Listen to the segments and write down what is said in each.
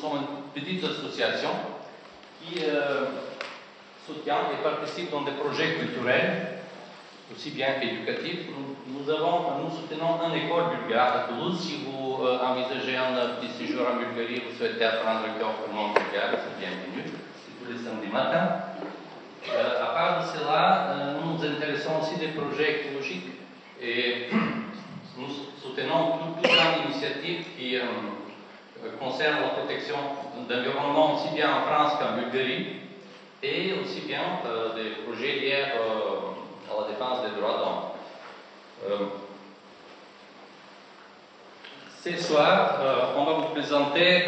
sommes une petite association qui soutient et participe dans des projets culturels, aussi bien qu'éducatifs. Nous soutenons une école bulgare à Toulouse. Si vous envisagez un petit séjour en Bulgarie, vous souhaitez apprendre le corps bulgare, c'est bienvenu. C'est tous les samedis matins. À part de cela, nous nous intéressons aussi des projets écologiques et nous soutenons toute initiative qui concerne la protection de l'environnement aussi bien en France qu'en Bulgarie et aussi bien des projets liés à la défense des droits de l'homme. Ce soir, on va vous présenter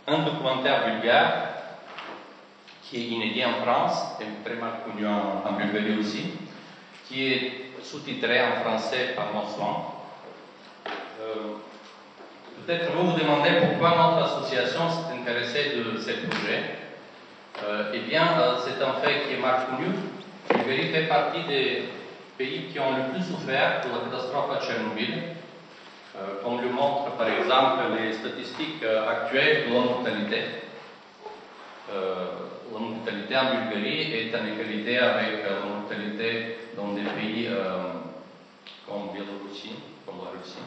un documentaire bulgare qui est inédit en France et très mal connu en Bulgarie aussi, qui est sous-titré en français par nos soins. Peut-être vous vous demandez pourquoi notre association s'est intéressée de ce projet. Eh bien, c'est un fait qui est mal connu. La Bulgarie fait partie des pays qui ont le plus souffert de la catastrophe à Tchernobyl, comme le montrent par exemple les statistiques actuelles de la mortalité. La mortalité en Bulgarie est en égalité avec la mortalité dans des pays comme Biélorussie, comme la Russie.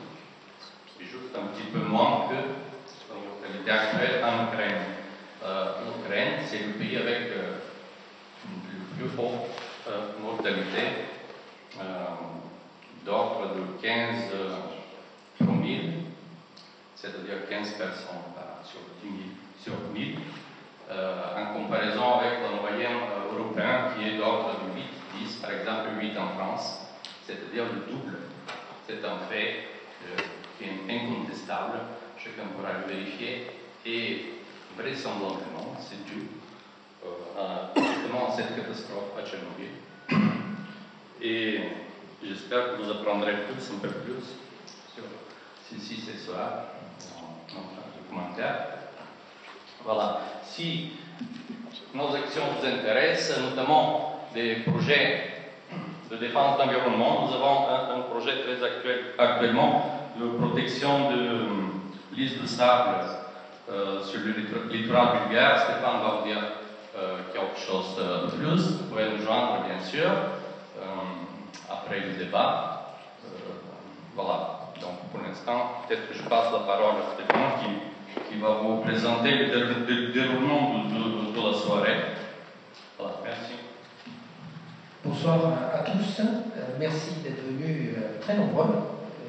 C'est juste un petit peu moins que la mortalité actuelle en Ukraine. L'Ukraine, c'est le pays avec le plus haut mortalité, d'ordre de 15 promille, c'est-à-dire 15 personnes sur 1000, en comparaison avec la moyenne européenne qui est d'ordre de 8-10, par exemple 8 en France, c'est-à-dire le double. C'est un fait qui est incontestable, chacun pourra le vérifier, et vraisemblablement c'est dû justement à cette catastrophe à Tchernobyl. Et j'espère que vous apprendrez un peu plus sur ceci ce soir dans notre documentaire. Voilà. Si nos actions vous intéressent, notamment des projets de défense de l'environnement, nous avons un projet très actuel actuellement de protection de l'île de sable sur le littoral bulgare. Stéphane va vous dire quelque chose de plus. Vous pouvez nous joindre, bien sûr, après le débat. Voilà. Donc, pour l'instant, peut-être que je passe la parole à Stéphane qui va vous présenter le déroulement de la soirée. Voilà, merci. Bonsoir à tous. Merci d'être venus très nombreux.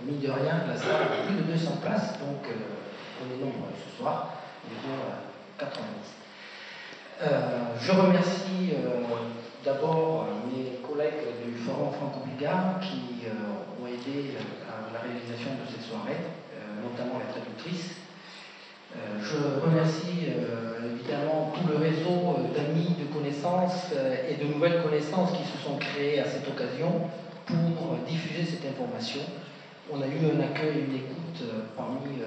Mine de rien, la salle a plus de 200 places, donc on est nombreux ce soir. On est 90. Je remercie d'abord mes collègues du Forum franco-bulgare qui ont aidé à la réalisation de cette soirée, notamment les traductrices. Je remercie évidemment tout le réseau d'amis, de connaissances et de nouvelles connaissances qui se sont créées à cette occasion pour diffuser cette information. On a eu un accueil, une écoute parmi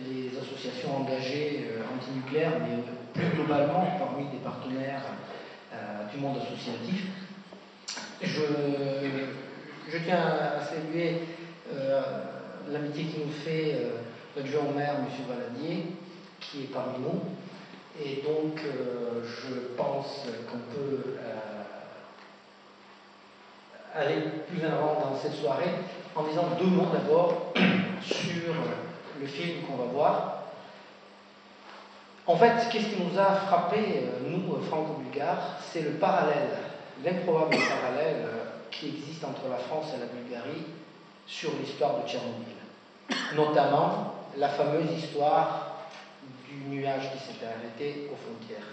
les associations engagées antinucléaires, mais plus globalement parmi des partenaires du monde associatif. Je tiens à saluer l'amitié qui nous fait l'adjoint au maire, M. Valadier, qui est parmi nous. Et donc, je pense qu'on peut aller plus en avant dans cette soirée en disant deux mots d'abord sur le film qu'on va voir. En fait, qu'est-ce qui nous a frappé, nous, franco-bulgares, c'est le parallèle, l'improbable parallèle qui existe entre la France et la Bulgarie sur l'histoire de Tchernobyl. Notamment la fameuse histoire du nuage qui s'était arrêté aux frontières.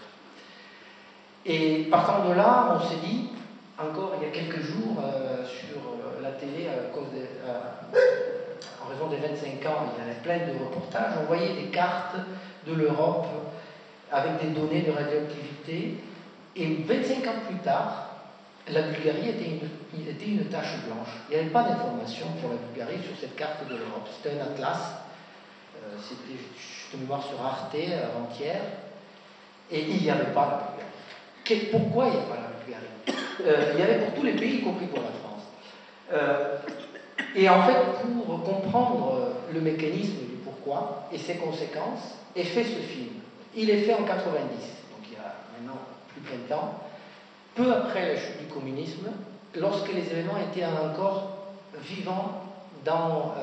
Et partant de là, on s'est dit, encore il y a quelques jours, sur la télé, en raison des 25 ans, il y avait plein de reportages, on voyait des cartes de l'Europe avec des données de radioactivité, et 25 ans plus tard, la Bulgarie était une tache blanche. Il n'y avait pas d'information sur la Bulgarie sur cette carte de l'Europe. C'était un atlas, c'était juste une mémoire sur Arte avant-hier, et il n'y avait pas la Bulgarie. Pourquoi il n'y a pas la Bulgarie? Il y avait pour tous les pays, y compris pour la France. Et en fait, pour comprendre le mécanisme du pourquoi pourquoi et ses conséquences et fait ce film. Il est fait en 90, donc il y a maintenant plus de 20 ans, peu après la chute du communisme, lorsque les événements étaient encore vivants dans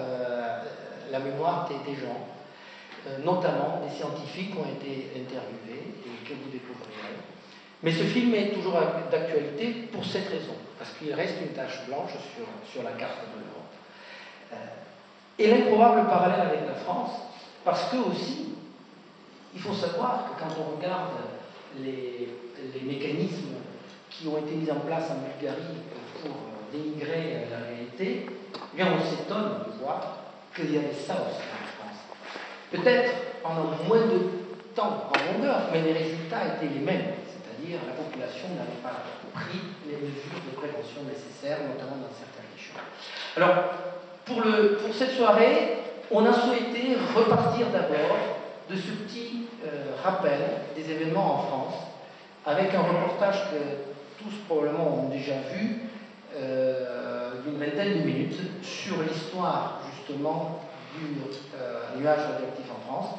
la mémoire des gens, notamment des scientifiques qui ont été interviewés et que vous découvrirez. Mais ce film est toujours d'actualité pour cette raison, parce qu'il reste une tache blanche sur la carte de l'Europe. Et l'improbable parallèle avec la France, parce que aussi, il faut savoir que quand on regarde les mécanismes qui ont été mis en place en Bulgarie pour dénigrer la réalité, eh bien on s'étonne de voir qu'il y avait ça aussi en France. Peut-être en moins de temps, en longueur, mais les résultats étaient les mêmes, c'est-à-dire la population n'avait pas pris les mesures de prévention nécessaires, notamment dans certaines régions. Alors, pour cette soirée, on a souhaité repartir d'abord de ce petit rappel des événements en France, avec un reportage que tous probablement ont déjà vu, d'une vingtaine de minutes, sur l'histoire justement du nuage radioactif en France.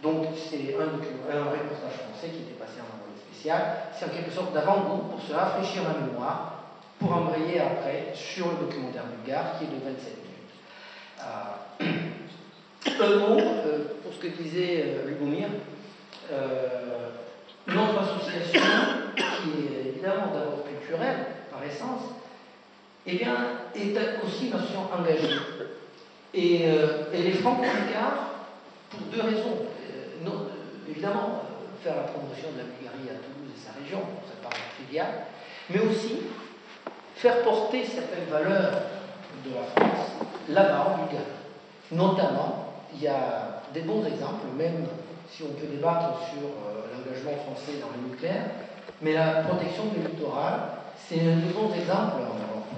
Donc c'est un reportage français qui était passé en envoyé spécial. C'est en quelque sorte d'avant-goût pour se rafraîchir la mémoire, pour embrayer après sur le documentaire bulgare qui est de 27 minutes. Un mot pour ce que disait Lubomir. Notre association, qui est évidemment d'abord culturelle par essence, eh bien, est aussi une association engagée. Et les franco-bulgares, pour deux raisons. Évidemment, faire la promotion de la Bulgarie à Toulouse et sa région, ça paraît trivial, mais aussi faire porter certaines valeurs de la France là-bas en Bulgarie. Notamment, il y a des bons exemples, même si on peut débattre sur l'engagement français dans le nucléaire, mais la protection du littoral, c'est un des bons exemples en Europe.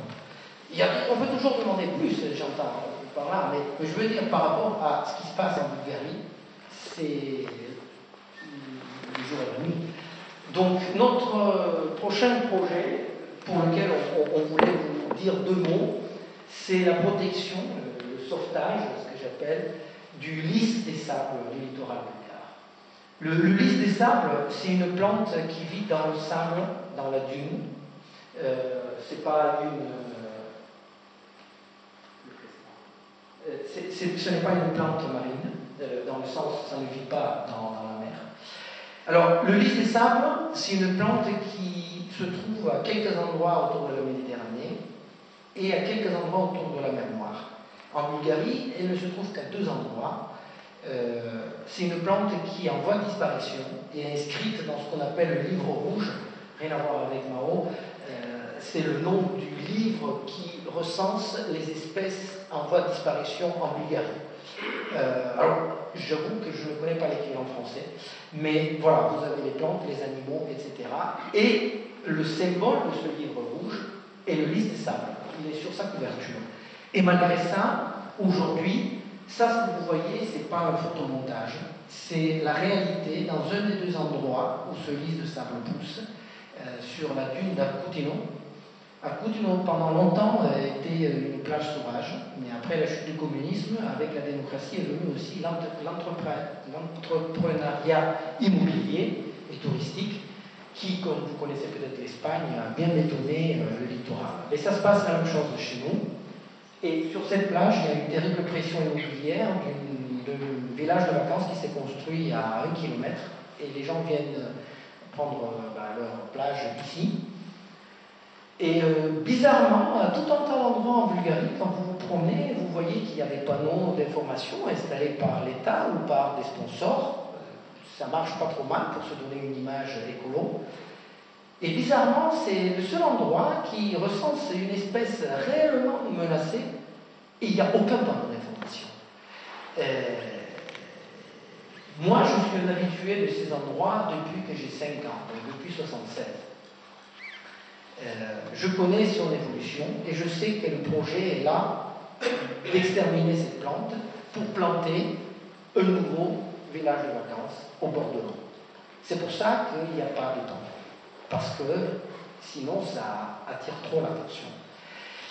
On peut toujours demander plus, j'entends par là, mais je veux dire par rapport à ce qui se passe en Bulgarie, c'est le jour et la nuit. Donc notre prochain projet, pour lequel on voulait vous dire deux mots, c'est la protection, le sauvetage, ce que j'appelle, du lys des sables du littoral bulgare. Le lys des sables, c'est une plante qui vit dans le sable, dans la dune. C'est pas une... ce n'est pas une plante marine, dans le sens ça ne vit pas dans la mer. Alors, le lys des sables, c'est une plante qui se trouve à quelques endroits autour de la Méditerranée et à quelques endroits autour de la mer Noire. En Bulgarie, elle ne se trouve qu'à deux endroits. C'est une plante qui est en voie de disparition et est inscrite dans ce qu'on appelle le livre rouge, rien à voir avec Mao. C'est le nom du livre qui recense les espèces en voie de disparition en Bulgarie. Alors, j'avoue que je ne connais pas l'équivalent français, mais voilà, vous avez les plantes, les animaux, etc. Et le symbole de ce livre rouge est le lys des sables. Il est sur sa couverture. Et malgré ça, aujourd'hui, ça, ce que vous voyez, ce n'est pas un photomontage, c'est la réalité dans un des deux endroits où ce lys de sable pousse, sur la dune d'Arcoutino. Arcoutino, pendant longtemps, était une plage sauvage, mais après la chute du communisme, avec la démocratie, est venu aussi l'entrepreneuriat immobilier et touristique, qui, comme vous connaissez peut-être l'Espagne, a bien bétonné le littoral. Et ça se passe la même chose chez nous. Et sur cette plage, il y a une terrible pression immobilière d'un village de vacances qui s'est construit à 1 km, et les gens viennent prendre leur plage ici. Et bizarrement, à tout un tas d'endroits en Bulgarie, quand vous vous promenez, vous voyez qu'il y a des panneaux d'information installés par l'État ou par des sponsors. Ça marche pas trop mal pour se donner une image écolo. Et bizarrement, c'est le seul endroit qui recense une espèce réellement menacée et il n'y a aucun panneau d'information. Moi, je suis un habitué de ces endroits depuis que j'ai 5 ans, donc depuis 1976. Je connais son évolution et je sais que le projet est là d'exterminer cette plante pour planter un nouveau village de vacances au bord de l'eau. C'est pour ça qu'il n'y a pas de temps, parce que sinon ça attire trop l'attention.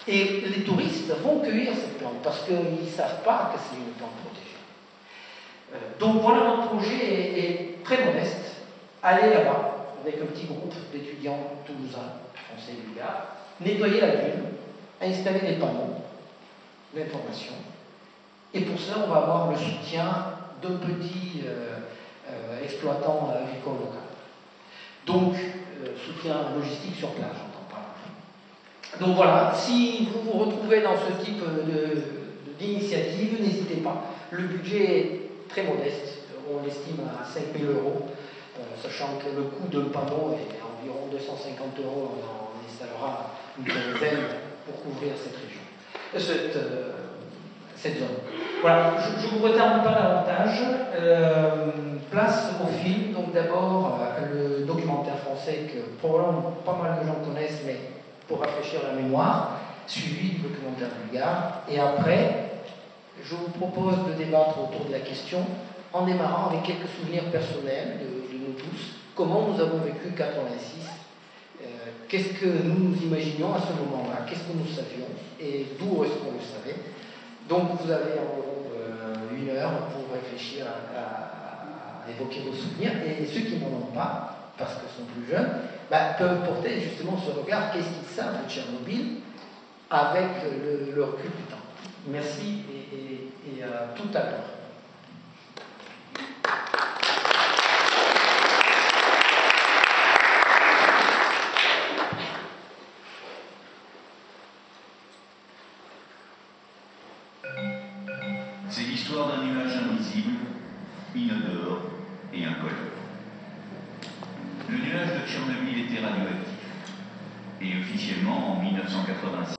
Et les touristes vont cueillir cette plante parce qu'ils ne savent pas que c'est une plante protégée. Donc voilà, notre projet est très modeste. Aller là-bas, avec un petit groupe d'étudiants toulousains, français et bulgares, nettoyer la ville, installer des panneaux d'information. Et pour cela, on va avoir le soutien d'un petit exploitant agricole local. Donc, soutien logistique sur place, j'entends pas. Donc voilà, si vous vous retrouvez dans ce type d'initiative, n'hésitez pas. Le budget est très modeste, on l'estime à 5 000 euros, sachant que le coût d'un panneau est à environ 250 euros. On installera une quinzaine pour couvrir cette région, cette zone. Voilà, je ne vous retarde pas davantage. Place au film. Donc d'abord le documentaire français que probablement pas mal de gens connaissent, mais pour rafraîchir la mémoire, suivi du documentaire bulgare. Et après, je vous propose de débattre autour de la question en démarrant avec quelques souvenirs personnels de nous tous. Comment nous avons vécu 86 qu'est-ce que nous imaginions à ce moment-là, qu'est-ce que nous savions et d'où est-ce qu'on le savait. Donc vous avez environ 1 heure pour réfléchir à évoquer vos souvenirs, et ceux qui n'en ont pas, parce qu'ils sont plus jeunes, peuvent porter justement ce regard, qu'est-ce qu'ils savent de Tchernobyl avec le recul du temps. Merci et à tout à l'heure. C'est l'histoire d'un nuage invisible, inodore et incolore. Le nuage de Tchernobyl était radioactif. Et officiellement, en 1986,